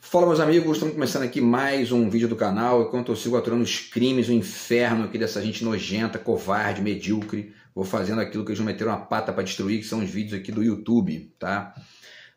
Fala, meus amigos, estamos começando aqui mais um vídeo do canal. Enquanto eu sigo aturando os crimes, o inferno aqui dessa gente nojenta, covarde, medíocre, vou fazendo aquilo que eles não meteram a pata para destruir, que são os vídeos aqui do YouTube, tá?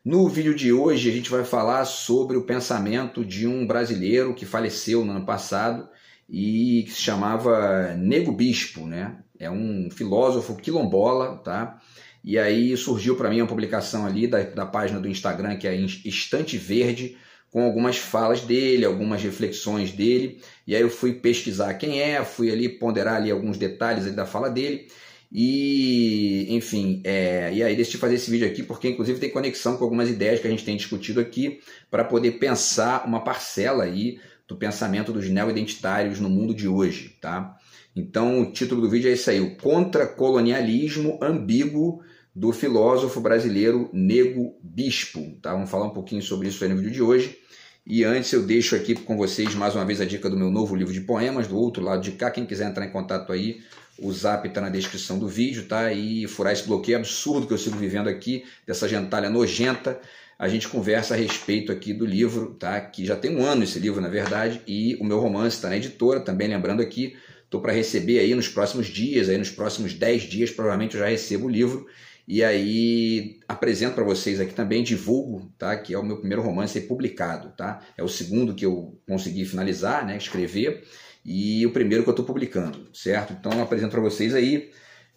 No vídeo de hoje a gente vai falar sobre o pensamento de um brasileiro que faleceu no ano passado e que se chamava Nego Bispo, né? É um filósofo quilombola, tá? E aí surgiu para mim uma publicação ali da página do Instagram, que é Estante Verde, com algumas falas dele, algumas reflexões dele, e aí eu fui pesquisar quem é, fui ali ponderar ali alguns detalhes ali da fala dele, e enfim, e aí decidi fazer esse vídeo aqui porque inclusive tem conexão com algumas ideias que a gente tem discutido aqui, para poder pensar uma parcela aí do pensamento dos neo-identitários no mundo de hoje, tá? Então o título do vídeo é esse aí, o Contra-Colonialismo Ambíguo do filósofo brasileiro Nego Bispo, tá? Vamos falar um pouquinho sobre isso aí no vídeo de hoje. E antes eu deixo aqui com vocês mais uma vez a dica do meu novo livro de poemas, do outro lado de cá. Quem quiser entrar em contato aí, o zap está na descrição do vídeo, tá? E furar esse bloqueio absurdo que eu sigo vivendo aqui, dessa gentalha nojenta, a gente conversa a respeito aqui do livro, tá? Que já tem um ano esse livro, na verdade, e o meu romance está na editora, também lembrando aqui, estou para receber aí nos próximos dias, aí nos próximos 10 dias, provavelmente eu já recebo o livro. E aí apresento para vocês aqui também, divulgo, tá? Que é o meu primeiro romance publicado, tá? É o segundo que eu consegui finalizar, né? Escrever, e o primeiro que eu estou publicando, certo? Então eu apresento para vocês aí,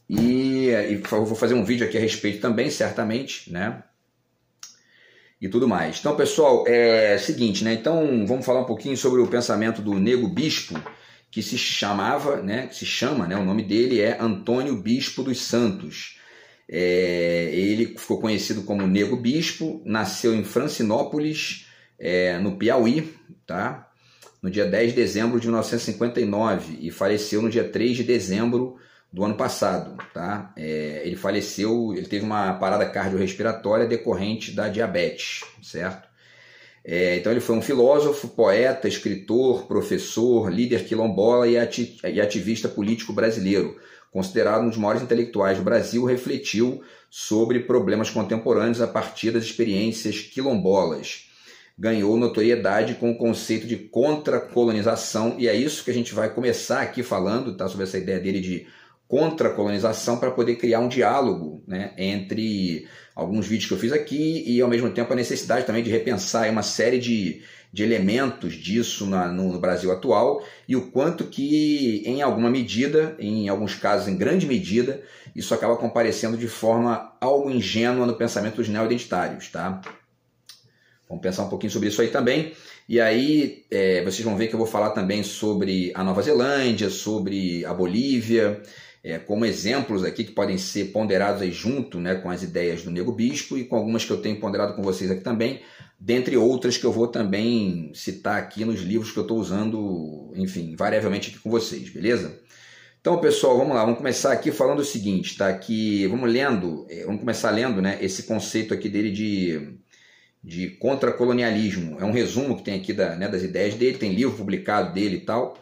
e vou fazer um vídeo aqui a respeito também, certamente, né? E tudo mais. Então, pessoal, é o seguinte, né? Então vamos falar um pouquinho sobre o pensamento do Nego Bispo, que se chamava, né? Que se chama, né? O nome dele é Antônio Bispo dos Santos. Ele ficou conhecido como Nego Bispo, nasceu em Francinópolis, no Piauí, tá? No dia 10 de dezembro de 1959 e faleceu no dia 3 de dezembro do ano passado, tá? Ele faleceu, ele teve uma parada cardiorrespiratória decorrente da diabetes, certo? Então ele foi um filósofo, poeta, escritor, professor, líder quilombola e ativista político brasileiro, considerado um dos maiores intelectuais do Brasil, refletiu sobre problemas contemporâneos a partir das experiências quilombolas. Ganhou notoriedade com o conceito de contra-colonização, e é isso que a gente vai começar aqui falando, tá? Sobre essa ideia dele de contra-colonização, para poder criar um diálogo, né, entre alguns vídeos que eu fiz aqui e, ao mesmo tempo, a necessidade também de repensar uma série de elementos disso no Brasil atual, e o quanto que, em alguma medida, em alguns casos, em grande medida, isso acaba comparecendo de forma algo ingênua no pensamento dos neo-identitários, tá? Vamos pensar um pouquinho sobre isso aí também. E aí vocês vão ver que eu vou falar também sobre a Nova Zelândia, sobre a Bolívia, como exemplos aqui que podem ser ponderados aí junto, né, com as ideias do Nego Bispo e com algumas que eu tenho ponderado com vocês aqui também, dentre outras que eu vou também citar aqui nos livros que eu estou usando, enfim, variavelmente aqui com vocês, beleza? Então, pessoal, vamos lá, vamos começar aqui falando o seguinte, tá? Que vamos começar lendo, né, esse conceito aqui dele de contra-colonialismo. É um resumo que tem aqui das ideias dele, tem livro publicado dele e tal,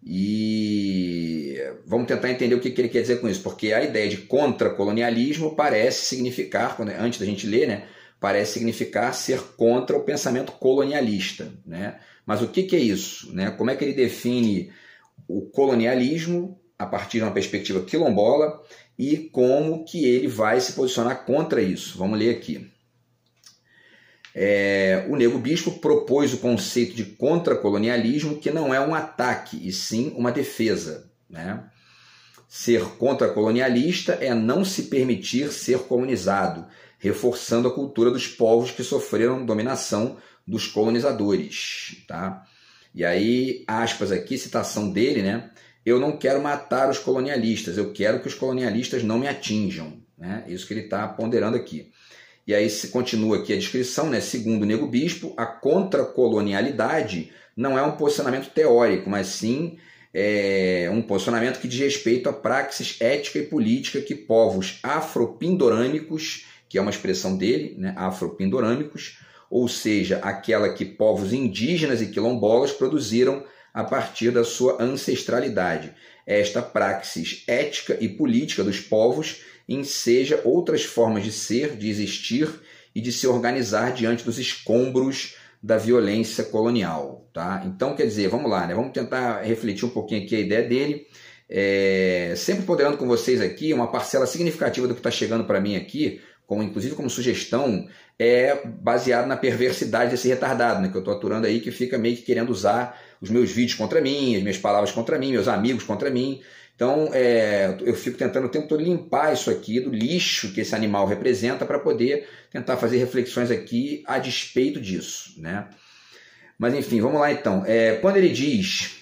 e vamos tentar entender o que ele quer dizer com isso, porque a ideia de contra-colonialismo parece significar, antes da gente ler, né, parece significar ser contra o pensamento colonialista, né? Mas o que é isso, né? Como é que ele define o colonialismo a partir de uma perspectiva quilombola e como que ele vai se posicionar contra isso? Vamos ler aqui. O Nego Bispo propôs o conceito de contra-colonialismo, que não é um ataque, e sim uma defesa, né? Ser contra-colonialista é não se permitir ser colonizado, reforçando a cultura dos povos que sofreram dominação dos colonizadores, tá? E aí, aspas aqui, citação dele, né? Eu não quero matar os colonialistas, eu quero que os colonialistas não me atinjam, né? Isso que ele está ponderando aqui. E aí se continua aqui a descrição, né? Segundo o Nego Bispo, a contra-colonialidade não é um posicionamento teórico, mas sim um posicionamento que diz respeito a praxis ética e política que povos afropindorâmicos, que é uma expressão dele, né? Afropindorâmicos, ou seja, aquela que povos indígenas e quilombolas produziram a partir da sua ancestralidade. Esta praxis ética e política dos povos enseja outras formas de ser, de existir e de se organizar diante dos escombros da violência colonial. Tá? Então, quer dizer, vamos lá, né? Vamos tentar refletir um pouquinho aqui a ideia dele. Sempre ponderando com vocês aqui, uma parcela significativa do que está chegando para mim aqui, inclusive como sugestão, é baseado na perversidade desse retardado, né, que eu estou aturando aí, que fica meio que querendo usar os meus vídeos contra mim, as minhas palavras contra mim, meus amigos contra mim. Então, eu fico tentando o tempo todo limpar isso aqui do lixo que esse animal representa para poder tentar fazer reflexões aqui a despeito disso, né? Mas, enfim, vamos lá então. Quando ele diz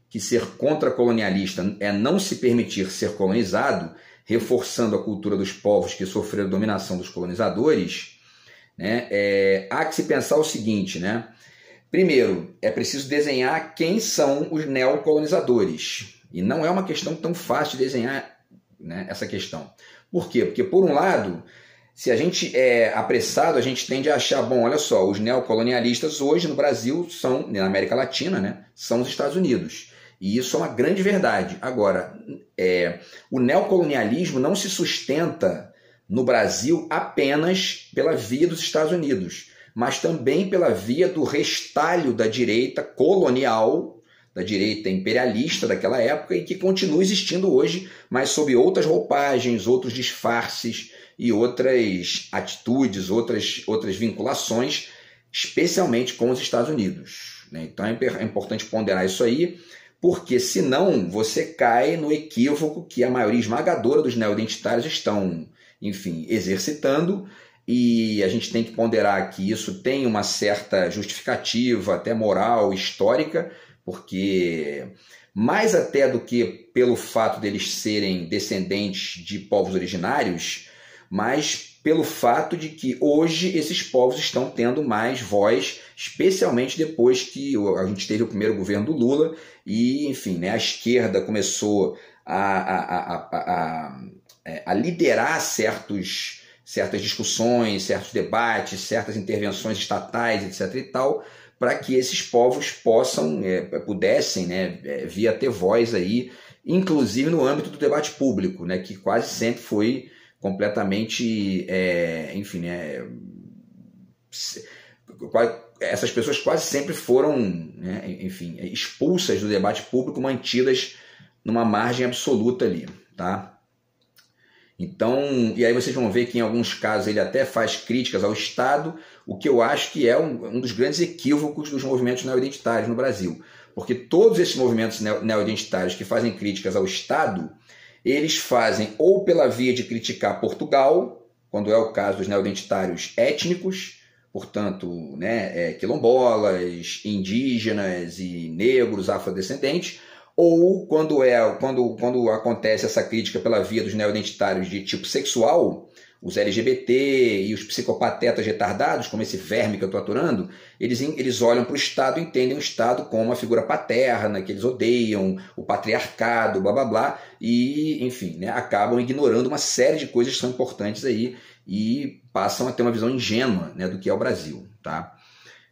que ser contra-colonialista é não se permitir ser colonizado, reforçando a cultura dos povos que sofreram dominação dos colonizadores, né, há que se pensar o seguinte, né? Primeiro, é preciso desenhar quem são os neocolonizadores. E não é uma questão tão fácil de desenhar, né, essa questão. Por quê? Porque, por um lado, se a gente é apressado, a gente tende a achar, bom, olha só, os neocolonialistas hoje no Brasil são, na América Latina, né, são os Estados Unidos. E isso é uma grande verdade. Agora, o neocolonialismo não se sustenta no Brasil apenas pela via dos Estados Unidos, mas também pela via do restalho da direita colonial, da direita imperialista daquela época, e que continua existindo hoje, mas sob outras roupagens, outros disfarces e outras atitudes, outras vinculações, especialmente com os Estados Unidos, né? Então é importante ponderar isso aí, porque senão você cai no equívoco que a maioria esmagadora dos neoidentitários estão, enfim, exercitando, e a gente tem que ponderar que isso tem uma certa justificativa, até moral, histórica, porque mais até do que pelo fato deles serem descendentes de povos originários, mas pelo fato de que hoje esses povos estão tendo mais voz, especialmente depois que a gente teve o primeiro governo do Lula e, enfim, né, a esquerda começou a liderar certas discussões, certos debates, certas intervenções estatais, etc. e tal, para que esses povos pudessem, né, vir a ter voz aí, inclusive no âmbito do debate público, né, que quase sempre foi completamente, enfim, né, essas pessoas quase sempre foram, né, enfim, expulsas do debate público, mantidas numa margem absoluta ali, tá? Então, e aí vocês vão ver que em alguns casos ele até faz críticas ao Estado, o que eu acho que é um dos grandes equívocos dos movimentos neoidentitários no Brasil. Porque todos esses movimentos neoidentitários que fazem críticas ao Estado, eles fazem ou pela via de criticar Portugal, quando é o caso dos neoidentitários étnicos, portanto, né, quilombolas, indígenas e negros, afrodescendentes, ou quando acontece essa crítica pela via dos neoidentitários de tipo sexual, os LGBT e os psicopatetas retardados, como esse verme que eu estou aturando, eles olham para o Estado e entendem o Estado como uma figura paterna, que eles odeiam, o patriarcado, blá blá blá, e, enfim, né, acabam ignorando uma série de coisas que são importantes aí e passam a ter uma visão ingênua, né, do que é o Brasil, tá?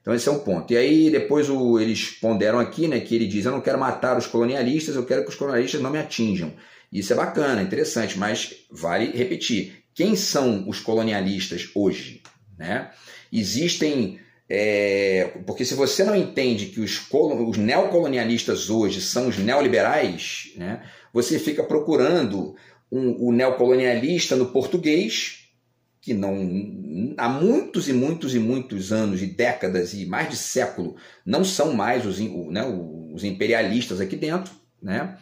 Então esse é um ponto. E aí depois eles ponderam aqui, né, que ele diz, eu não quero matar os colonialistas, eu quero que os colonialistas não me atinjam. Isso é bacana, interessante, mas vale repetir. Quem são os colonialistas hoje? Né? Existem... porque se você não entende que os neocolonialistas hoje são os neoliberais, né, você fica procurando o neocolonialista no português, que não, há muitos e muitos e muitos anos e décadas e mais de século não são mais os imperialistas aqui dentro, né?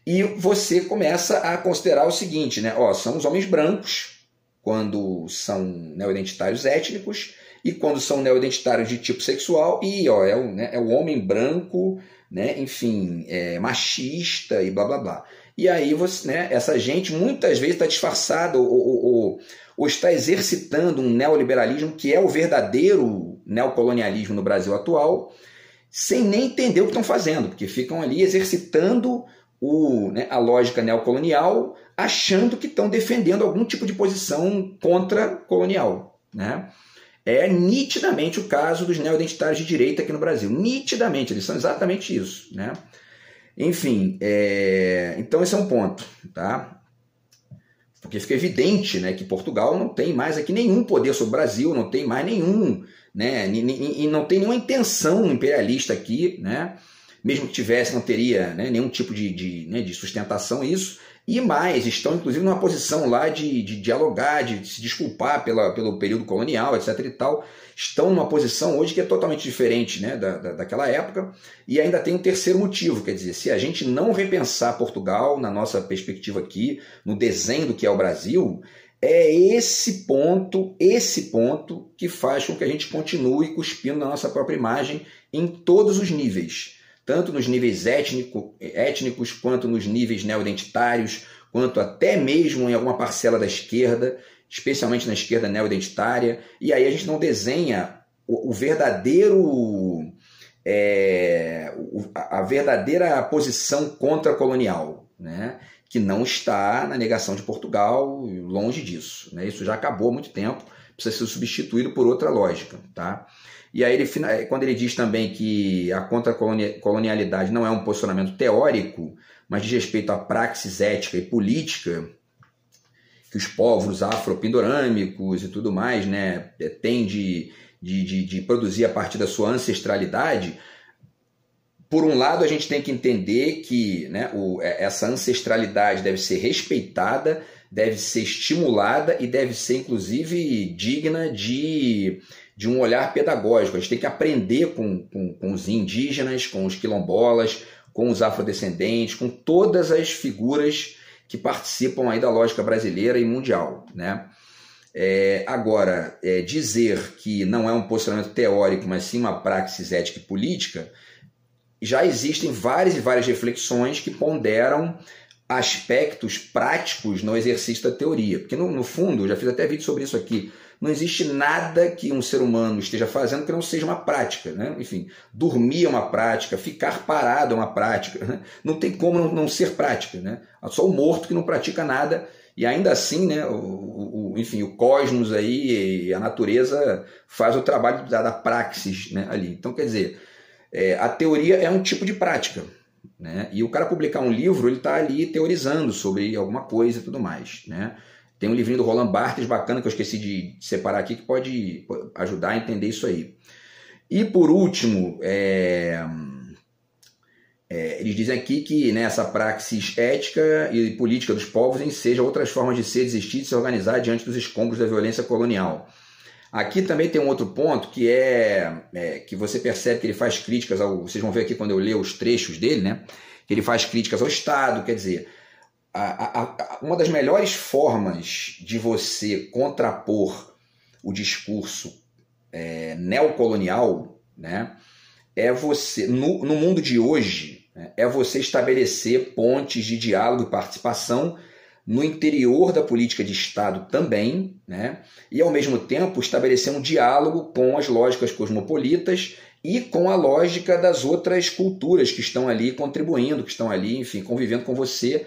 E você começa a considerar o seguinte, né? São os homens brancos quando são neoidentitários étnicos e quando são neoidentitários de tipo sexual e é o homem branco, né? Enfim, machista e blá blá blá. E aí você, né, essa gente muitas vezes está disfarçada ou está exercitando um neoliberalismo que é o verdadeiro neocolonialismo no Brasil atual, sem nem entender o que estão fazendo, porque ficam ali exercitando a lógica neocolonial, achando que estão defendendo algum tipo de posição contra-colonial, né? É nitidamente o caso dos neoidentitários de direita aqui no Brasil. Nitidamente, eles são exatamente isso, né? Enfim, então esse é um ponto, tá? Porque fica evidente, né, que Portugal não tem mais aqui nenhum poder sobre o Brasil, não tem mais nenhum, né, e não tem nenhuma intenção imperialista aqui, né, mesmo que tivesse, não teria, né, nenhum tipo de sustentação isso. E mais, estão inclusive numa posição lá de dialogar, de se desculpar pelo período colonial, etc. e tal. Estão numa posição hoje que é totalmente diferente, né, daquela época. E ainda tem um terceiro motivo, quer dizer, se a gente não repensar Portugal na nossa perspectiva aqui, no desenho do que é o Brasil, é esse ponto que faz com que a gente continue cuspindo na nossa própria imagem em todos os níveis. Tanto nos níveis étnicos, quanto nos níveis neoidentitários, quanto até mesmo em alguma parcela da esquerda, especialmente na esquerda neoidentitária. E aí a gente não desenha a verdadeira posição contra-colonial, né? Que não está na negação de Portugal, longe disso, né? Isso já acabou há muito tempo, precisa ser substituído por outra lógica, tá? E aí, quando ele diz também que a contra-colonialidade não é um posicionamento teórico, mas diz respeito à praxis ética e política, que os povos afro-pindorâmicos e tudo mais, né, têm de produzir a partir da sua ancestralidade, por um lado a gente tem que entender que, né, essa ancestralidade deve ser respeitada, deve ser estimulada e deve ser, inclusive, digna de um olhar pedagógico. A gente tem que aprender com os indígenas, com os quilombolas, com os afrodescendentes, com todas as figuras que participam aí da lógica brasileira e mundial, né? Agora, dizer que não é um posicionamento teórico, mas sim uma praxis ética e política, já existem várias e várias reflexões que ponderam aspectos práticos no exercício da teoria. Porque, no fundo, eu já fiz até vídeo sobre isso aqui, não existe nada que um ser humano esteja fazendo que não seja uma prática, né? Enfim, dormir é uma prática, ficar parado é uma prática, né? Não tem como não ser prática, né? Só o morto que não pratica nada, e ainda assim, né, enfim, o cosmos aí e a natureza faz o trabalho da praxis, né, ali. Então, quer dizer, a teoria é um tipo de prática, né? E o cara publicar um livro, ele está ali teorizando sobre alguma coisa e tudo mais, né? Tem um livrinho do Roland Barthes bacana que eu esqueci de separar aqui que pode ajudar a entender isso aí. E por último, eles dizem aqui que, né, essa praxis ética e política dos povos enseja outras formas de ser, existir e se organizar diante dos escombros da violência colonial. Aqui também tem um outro ponto que que você percebe que ele faz críticas vocês vão ver aqui quando eu ler os trechos dele, né? Que ele faz críticas ao Estado, quer dizer, uma das melhores formas de você contrapor o discurso neocolonial, né, é você, no mundo de hoje, né, é você estabelecer pontes de diálogo e participação no interior da política de Estado também, né, e ao mesmo tempo estabelecer um diálogo com as lógicas cosmopolitas e com a lógica das outras culturas que estão ali contribuindo, que estão ali, enfim, convivendo com você,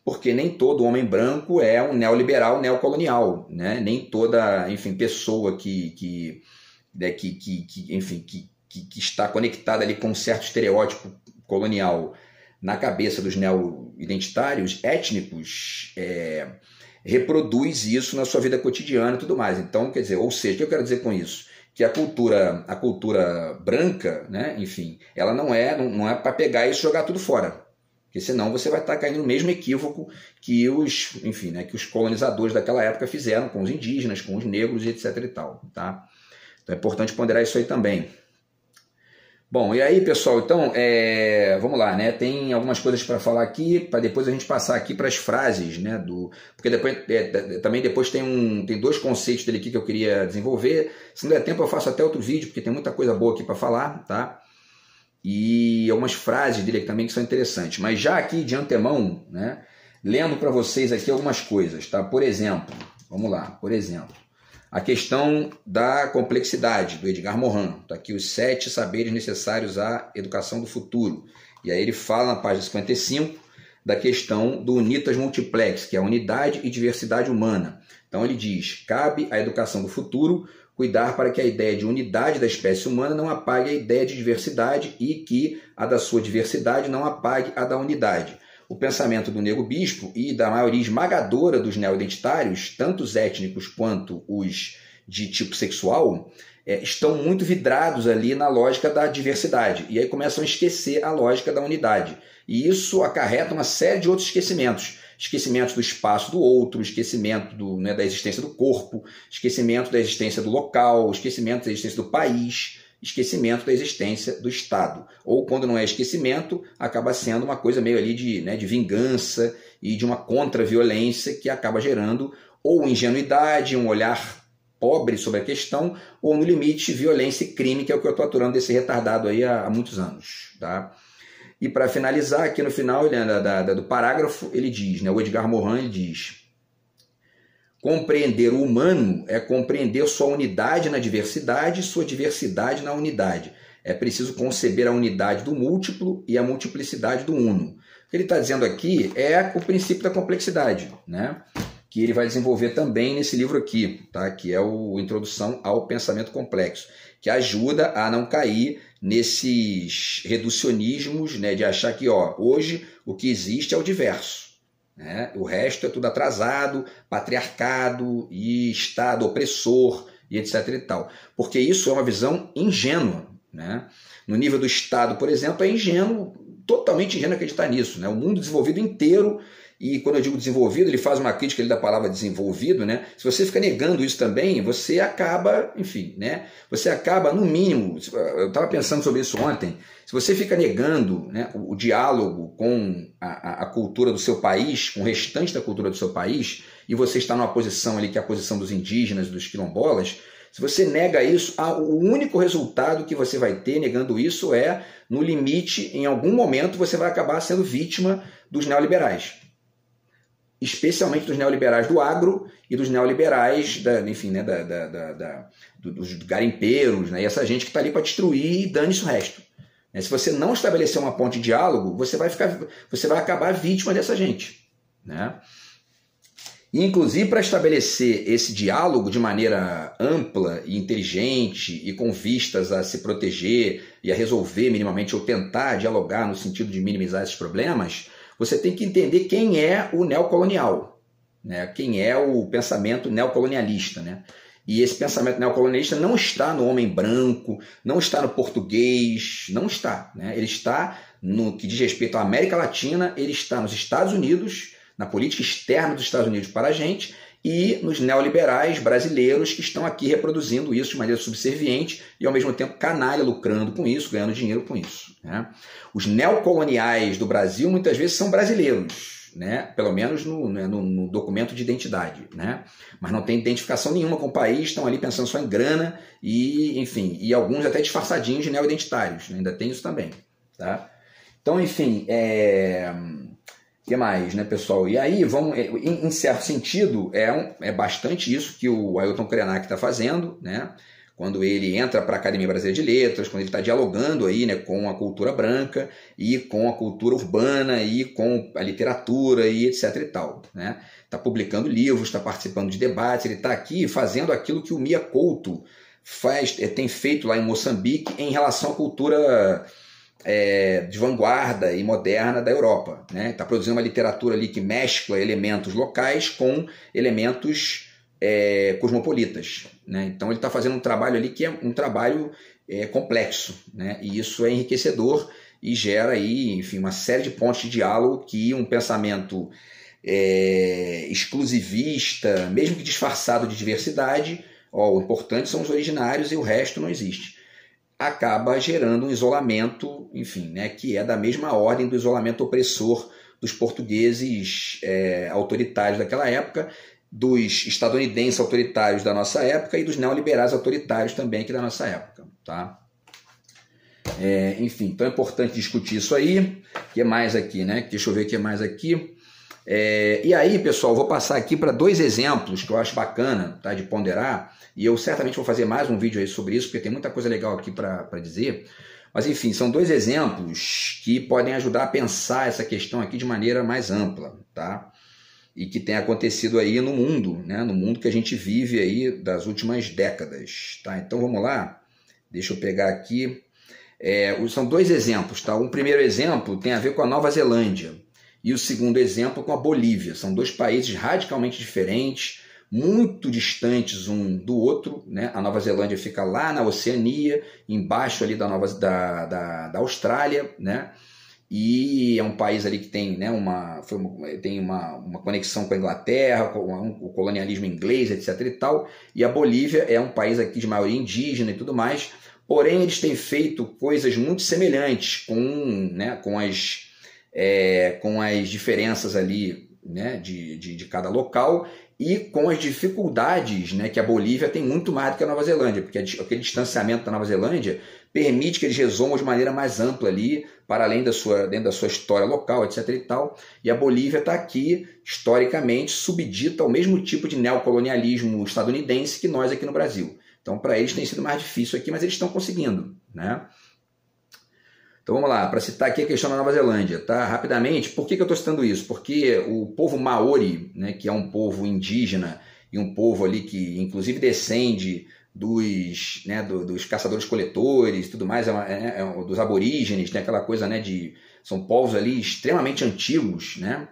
porque nem todo homem branco é um neoliberal neocolonial, né? Nem toda, enfim, pessoa que está conectada ali com um certo estereótipo colonial na cabeça dos neo-identitários étnicos reproduz isso na sua vida cotidiana e tudo mais. Então, quer dizer, ou seja, o que eu quero dizer com isso? Que a cultura branca, né, enfim, ela não é para pegar isso e jogar tudo fora. Porque senão você vai estar caindo no mesmo equívoco que que os colonizadores daquela época fizeram com os indígenas, com os negros e etc e tal, tá? Então é importante ponderar isso aí também. Bom, e aí, pessoal, então, vamos lá, né? Tem algumas coisas para falar aqui, para depois a gente passar aqui para as frases, né? Porque depois, também depois tem dois conceitos dele aqui que eu queria desenvolver. Se não der tempo, eu faço até outro vídeo, porque tem muita coisa boa aqui para falar, tá? E algumas frases dele aqui também que são interessantes. Mas já aqui de antemão, né, lendo para vocês aqui algumas coisas, tá? Por exemplo, vamos lá, por exemplo, a questão da complexidade, do Edgar Morin. Tá aqui os 7 saberes necessários à educação do futuro. E aí ele fala na página 55 da questão do Unitas Multiplex, que é a unidade e diversidade humana. Então ele diz, cabe à educação do futuro cuidar para que a ideia de unidade da espécie humana não apague a ideia de diversidade e que a da sua diversidade não apague a da unidade. o pensamento do Nego Bispo e da maioria esmagadora dos neoidentitários, tanto os étnicos quanto os de tipo sexual, estão muito vidrados ali na lógica da diversidade. E aí começam a esquecer a lógica da unidade. E isso acarreta uma série de outros esquecimentos. Esquecimento do espaço do outro, esquecimento da existência do corpo, esquecimento da existência do local, esquecimento da existência do país, esquecimento da existência do Estado. Ou, quando não é esquecimento, acaba sendo uma coisa meio ali de vingança e de uma contra-violência que acaba gerando ou ingenuidade, um olhar pobre sobre a questão, ou, no limite, violência e crime, que é o que eu estou aturando desse retardado aí há muitos anos. Tá? E, para finalizar, aqui no final do parágrafo, ele diz, o Edgar Morin ele diz: compreender o humano é compreender sua unidade na diversidade e sua diversidade na unidade. É preciso conceber a unidade do múltiplo e a multiplicidade do uno. O que ele está dizendo aqui é o princípio da complexidade, né? Que ele vai desenvolver também nesse livro aqui, tá? Que é o Introdução ao Pensamento Complexo, que ajuda a não cair nesses reducionismos, né? De achar que hoje o que existe é o diverso. O resto é tudo atrasado, patriarcado e Estado opressor e etc. e tal. Porque isso é uma visão ingênua. Né? No nível do Estado, por exemplo, é ingênuo, totalmente ingênuo acreditar nisso. Né? O mundo desenvolvido inteiro, e quando eu digo desenvolvido, ele faz uma crítica ali da palavra desenvolvido, né? Se você fica negando isso também, você acaba, enfim, né? Você acaba, no mínimo, eu estava pensando sobre isso ontem, se você fica negando, né, o diálogo com a cultura do seu país, com o restante da cultura do seu país, e você está numa posição ali que é a posição dos indígenas, dos quilombolas, se você nega isso, o único resultado que você vai ter negando isso é, no limite, em algum momento, você vai acabar sendo vítima dos neoliberais. Especialmente dos neoliberais do agro e dos neoliberais dos garimpeiros, né? E essa gente que está ali para destruir e dane-se o resto. Se você não estabelecer uma ponte de diálogo, você vai acabar vítima dessa gente. Né? E, inclusive, para estabelecer esse diálogo de maneira ampla e inteligente e com vistas a se proteger e a resolver minimamente ou tentar dialogar no sentido de minimizar esses problemas, você tem que entender quem é o neocolonial, né? Quem é o pensamento neocolonialista. Né? E esse pensamento neocolonialista não está no homem branco, não está no português, não está. Né? Ele está no que diz respeito à América Latina, ele está nos Estados Unidos, na política externa dos Estados Unidos para a gente, e nos neoliberais brasileiros que estão aqui reproduzindo isso de maneira subserviente e, ao mesmo tempo, canalha, lucrando com isso, ganhando dinheiro com isso. Né? Os neocoloniais do Brasil, muitas vezes, são brasileiros, né? Pelo menos no documento de identidade. Né? Mas não tem identificação nenhuma com o país, estão ali pensando só em grana e, enfim, e alguns até disfarçadinhos de neoidentitários. Né? Ainda tem isso também. Tá? Então, enfim, o que mais, né, pessoal? E aí, em certo sentido, é bastante isso que o Ailton Krenak está fazendo, né? Quando ele entra para a Academia Brasileira de Letras, quando ele está dialogando aí, né, com a cultura branca e com a cultura urbana e com a literatura e etc. e tal. Né? Está publicando livros, está participando de debates, ele está aqui fazendo aquilo que o Mia Couto tem feito lá em Moçambique em relação à cultura de vanguarda e moderna da Europa. Né? Está produzindo uma literatura ali que mescla elementos locais com elementos cosmopolitas. Né? Então ele está fazendo um trabalho ali que é um trabalho complexo. Né? E isso é enriquecedor e gera aí, enfim, uma série de pontos de diálogo que um pensamento exclusivista, mesmo que disfarçado de diversidade, o importante são os originários e o resto não existe, acaba gerando um isolamento, enfim, né, que é da mesma ordem do isolamento opressor dos portugueses autoritários daquela época, dos estadunidenses autoritários da nossa época e dos neoliberais autoritários também aqui da nossa época. Tá? Enfim, então é importante discutir isso aí. O que mais aqui, né? Deixa eu ver o que mais aqui. E aí, pessoal, vou passar aqui para 2 exemplos que eu acho bacana, tá, de ponderar, e eu certamente vou fazer mais um vídeo aí sobre isso, porque tem muita coisa legal aqui para dizer. Mas, enfim, são 2 exemplos que podem ajudar a pensar essa questão aqui de maneira mais ampla, tá? E que tem acontecido aí no mundo, né? No mundo que a gente vive aí das últimas décadas. Tá? Então vamos lá, deixa eu pegar aqui. São 2 exemplos. Tá? Um primeiro exemplo tem a ver com a Nova Zelândia. e o segundo exemplo com a Bolívia. São dois países radicalmente diferentes, muito distantes um do outro, né? A Nova Zelândia fica lá na Oceania, embaixo ali da Austrália, né? E é um país ali que tem, né, uma conexão com a Inglaterra, com o colonialismo inglês, etc. e tal. E a Bolívia é um país aqui de maioria indígena e tudo mais, porém eles têm feito coisas muito semelhantes com as diferenças ali, né, de cada local, e com as dificuldades, né, que a Bolívia tem muito mais do que a Nova Zelândia, porque aquele distanciamento da Nova Zelândia permite que eles resolvam de maneira mais ampla ali, para além dentro da sua história local, etc. e tal. E a Bolívia está aqui, historicamente, subdita ao mesmo tipo de neocolonialismo estadunidense que nós aqui no Brasil. Então, para eles tem sido mais difícil aqui, mas eles estão conseguindo, né? Então vamos lá, para citar aqui a questão da Nova Zelândia, tá? Rapidamente, por que eu estou citando isso? Porque o povo Maori, né, que é um povo indígena e um povo ali que inclusive descende dos caçadores-coletores e tudo mais, dos aborígenes, né, aquela coisa, né, são povos ali extremamente antigos, né?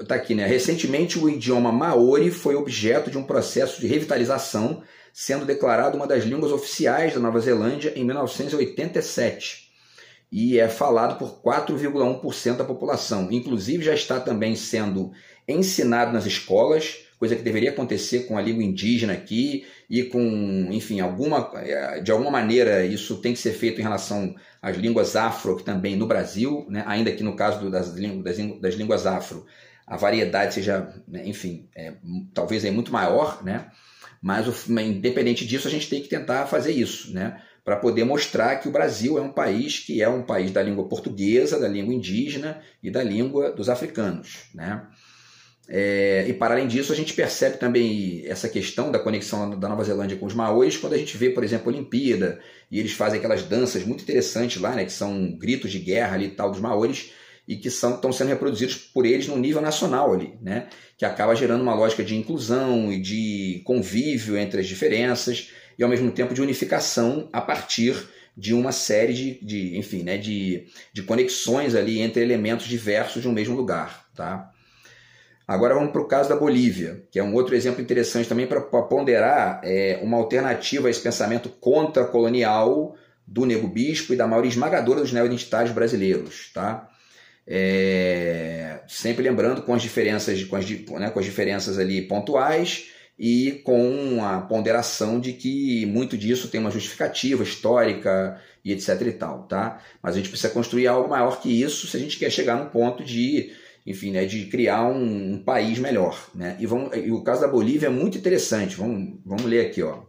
Tá aqui, né? Recentemente o idioma Maori foi objeto de um processo de revitalização, sendo declarado uma das línguas oficiais da Nova Zelândia em 1987. E é falado por 4,1% da população. Inclusive já está também sendo ensinado nas escolas, coisa que deveria acontecer com a língua indígena aqui, e com, enfim, de alguma maneira isso tem que ser feito em relação às línguas afro, que também no Brasil, né, ainda que no caso das línguas afro, a variedade seja, né, enfim, talvez muito maior, né? Mas independente disso, a gente tem que tentar fazer isso, né? Para poder mostrar que o Brasil é um país que é um país da língua portuguesa, da língua indígena e da língua dos africanos, né? E para além disso, a gente percebe também essa questão da conexão da Nova Zelândia com os maoris quando a gente vê, por exemplo, a Olimpíada, e eles fazem aquelas danças muito interessantes lá, né? Que são gritos de guerra ali e tal dos maoris, e que estão sendo reproduzidos por eles no nível nacional ali, né? Que acaba gerando uma lógica de inclusão e de convívio entre as diferenças e, ao mesmo tempo, de unificação a partir de uma série de conexões ali entre elementos diversos de um mesmo lugar, tá? Agora vamos para o caso da Bolívia, que é um outro exemplo interessante também para ponderar uma alternativa a esse pensamento contra-colonial do Nego Bispo e da maioria esmagadora dos neo-identitários brasileiros, tá? Sempre lembrando com as diferenças ali pontuais e com a ponderação de que muito disso tem uma justificativa histórica e etc e tal, tá? Mas a gente precisa construir algo maior que isso se a gente quer chegar num ponto de, enfim, né, de criar um país melhor, né? E o caso da Bolívia é muito interessante, vamos ler aqui, ó.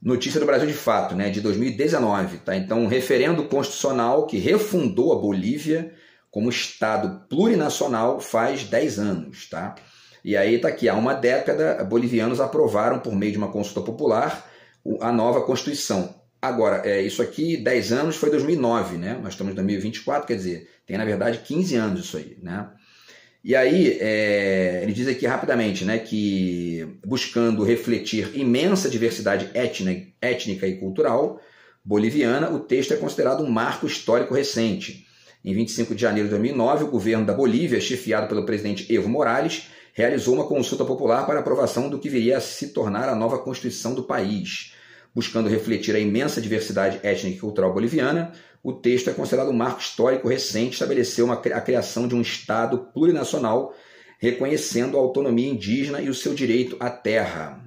Notícia do Brasil de Fato, né, de 2019. Tá? Então, um referendo constitucional que refundou a Bolívia como Estado plurinacional faz 10 anos. Tá? E aí está aqui, há uma década, bolivianos aprovaram, por meio de uma consulta popular, a nova Constituição. Agora, isso aqui, 10 anos, foi 2009, né? Nós estamos em 2024, quer dizer, tem na verdade 15 anos isso aí, né? E aí, ele diz aqui rapidamente, né, que buscando refletir imensa diversidade étnica e cultural boliviana, o texto é considerado um marco histórico recente. Em 25 de janeiro de 2009, o governo da Bolívia, chefiado pelo presidente Evo Morales, realizou uma consulta popular para aprovação do que viria a se tornar a nova Constituição do país. Buscando refletir a imensa diversidade étnica e cultural boliviana, o texto é considerado um marco histórico recente, estabeleceu a criação de um Estado plurinacional, reconhecendo a autonomia indígena e o seu direito à terra.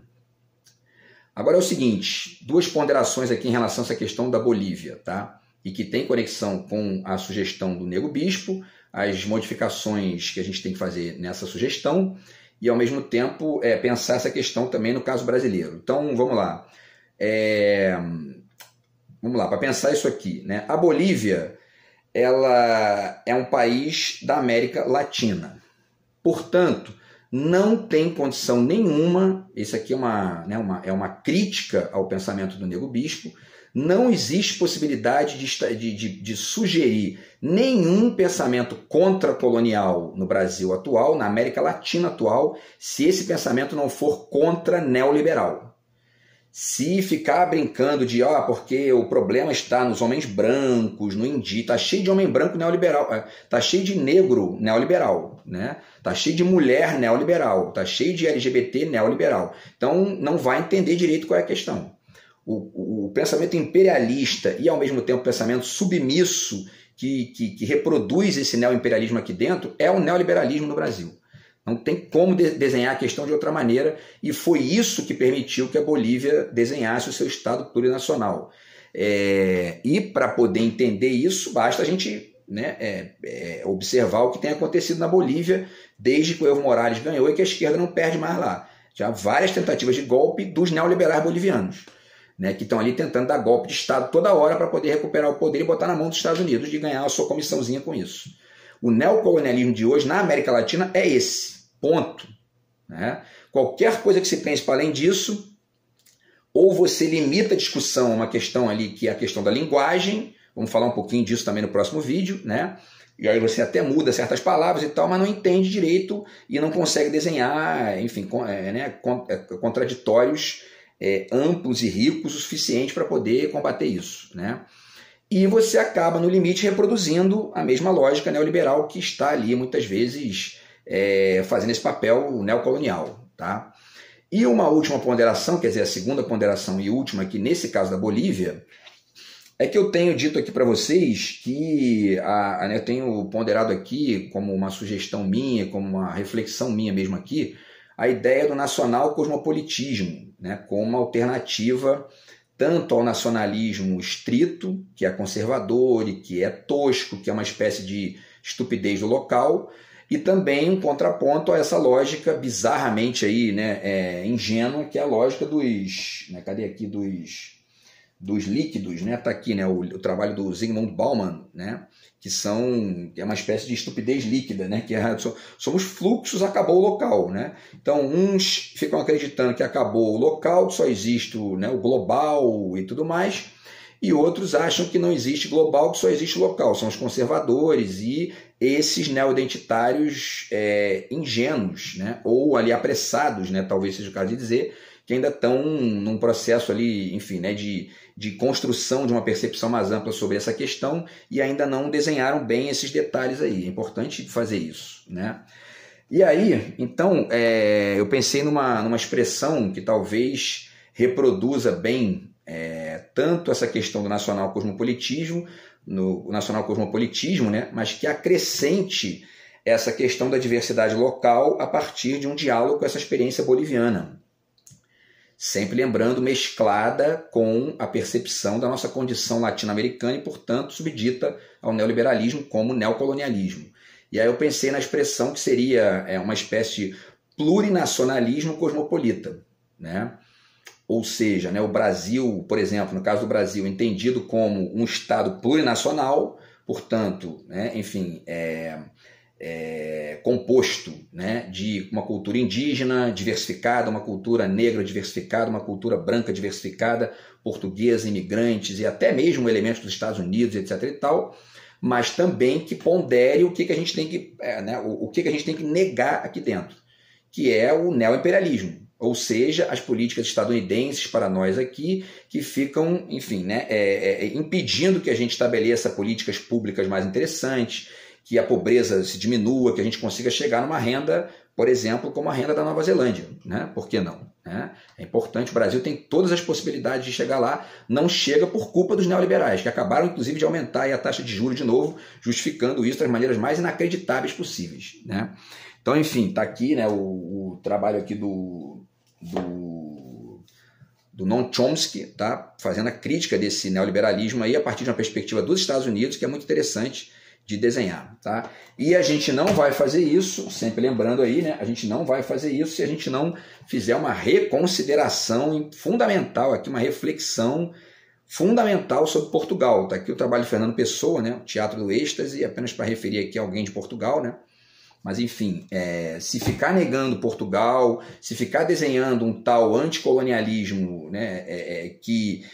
Agora é o seguinte, duas ponderações aqui em relação a essa questão da Bolívia, tá? E que tem conexão com a sugestão do Nego Bispo, as modificações que a gente tem que fazer nessa sugestão, e ao mesmo tempo pensar essa questão também no caso brasileiro. Então vamos lá. Para pensar isso aqui, né? A Bolívia, ela é um país da América Latina. Portanto, não tem condição nenhuma, isso aqui é uma crítica ao pensamento do Nego Bispo, não existe possibilidade de sugerir nenhum pensamento contra-colonial no Brasil atual, na América Latina atual, se esse pensamento não for contra-neoliberal. Se ficar brincando de, porque o problema está nos homens brancos, no indígena, tá cheio de homem branco neoliberal, tá cheio de negro neoliberal, né? Tá cheio de mulher neoliberal, tá cheio de LGBT neoliberal. Então não vai entender direito qual é a questão. O pensamento imperialista e ao mesmo tempo o pensamento submisso que reproduz esse neoimperialismo aqui dentro é o neoliberalismo no Brasil. Não tem como desenhar a questão de outra maneira, e foi isso que permitiu que a Bolívia desenhasse o seu Estado plurinacional. E para poder entender isso, basta a gente observar o que tem acontecido na Bolívia desde que o Evo Morales ganhou e que a esquerda não perde mais lá. Já várias tentativas de golpe dos neoliberais bolivianos, né, que estão ali tentando dar golpe de Estado toda hora para poder recuperar o poder e botar na mão dos Estados Unidos de ganhar a sua comissãozinha com isso. O neocolonialismo de hoje na América Latina é esse. Ponto. Né? Qualquer coisa que se pense para além disso, ou você limita a discussão a uma questão ali que é a questão da linguagem, vamos falar um pouquinho disso também no próximo vídeo, né? E aí você até muda certas palavras e tal, mas não entende direito e não consegue desenhar, enfim, contraditórios amplos e ricos o suficiente para poder combater isso, né? E você acaba, no limite, reproduzindo a mesma lógica neoliberal que está ali, muitas vezes, fazendo esse papel neocolonial. Tá? E uma última ponderação, quer dizer, a segunda ponderação e última aqui, nesse caso da Bolívia, é que eu tenho dito aqui para vocês que eu tenho ponderado aqui como uma sugestão minha, como uma reflexão minha mesmo aqui, a ideia do nacional cosmopolitismo, né, como uma alternativa tanto ao nacionalismo estrito, que é conservador e que é tosco, que é uma espécie de estupidez do local, e também um contraponto a essa lógica bizarramente aí, né, ingênua, que é a lógica dos... Né, cadê aqui? Dos líquidos, né? Tá aqui, né, o trabalho do Zygmunt Bauman, né, que é uma espécie de estupidez líquida, né, que somos fluxos, acabou o local, né? Então uns ficam acreditando que acabou o local, só existe o global e tudo mais, e outros acham que não existe global, que só existe local, são os conservadores e esses neoidentitários ingênuos, né, ou ali apressados, né, talvez seja o caso de dizer, que ainda estão num processo ali, enfim, né, de construção de uma percepção mais ampla sobre essa questão e ainda não desenharam bem esses detalhes aí. É importante fazer isso, né? E aí, então, eu pensei numa expressão que talvez reproduza bem tanto essa questão do nacional cosmopolitismo, né, mas que acrescente essa questão da diversidade local a partir de um diálogo com essa experiência boliviana. Sempre lembrando, mesclada com a percepção da nossa condição latino-americana e, portanto, subdita ao neoliberalismo como neocolonialismo. E aí eu pensei na expressão que seria uma espécie de plurinacionalismo cosmopolita, né? Ou seja, né, o Brasil, por exemplo, no caso do Brasil, entendido como um Estado plurinacional, portanto, né, enfim, composto, né, de uma cultura indígena diversificada, uma cultura negra diversificada, uma cultura branca diversificada, portuguesa, imigrantes e até mesmo elementos dos Estados Unidos, etc. e tal, mas também que pondere o que a gente tem que, o que a gente tem que negar aqui dentro, que é o neoimperialismo, ou seja, as políticas estadunidenses para nós aqui, que ficam, enfim, né, impedindo que a gente estabeleça políticas públicas mais interessantes, que a pobreza se diminua, que a gente consiga chegar numa renda, por exemplo, como a renda da Nova Zelândia, né? Por que não? Né? É importante, o Brasil tem todas as possibilidades de chegar lá, não chega por culpa dos neoliberais, que acabaram inclusive de aumentar a taxa de juros de novo, justificando isso das maneiras mais inacreditáveis possíveis, né? Então, enfim, está aqui, né, o trabalho aqui do Noam Chomsky, tá? Fazendo a crítica desse neoliberalismo aí a partir de uma perspectiva dos Estados Unidos, que é muito interessante de desenhar, tá? E a gente não vai fazer isso, sempre lembrando aí, né? A gente não vai fazer isso se a gente não fizer uma reconsideração fundamental aqui, uma reflexão fundamental sobre Portugal. Tá aqui o trabalho de Fernando Pessoa, né? O Teatro do Êxtase, apenas para referir aqui a alguém de Portugal, né? Mas enfim, se ficar negando Portugal, se ficar desenhando um tal anticolonialismo, né, que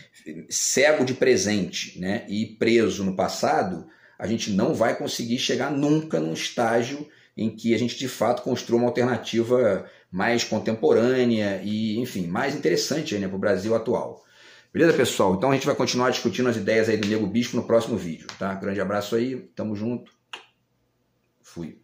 cego de presente, né, e preso no passado, a gente não vai conseguir chegar nunca num estágio em que a gente de fato construa uma alternativa mais contemporânea e, enfim, mais interessante aí, né, para o Brasil atual. Beleza, pessoal? Então a gente vai continuar discutindo as ideias aí do Nego Bispo no próximo vídeo, tá? Grande abraço aí, tamo junto. Fui.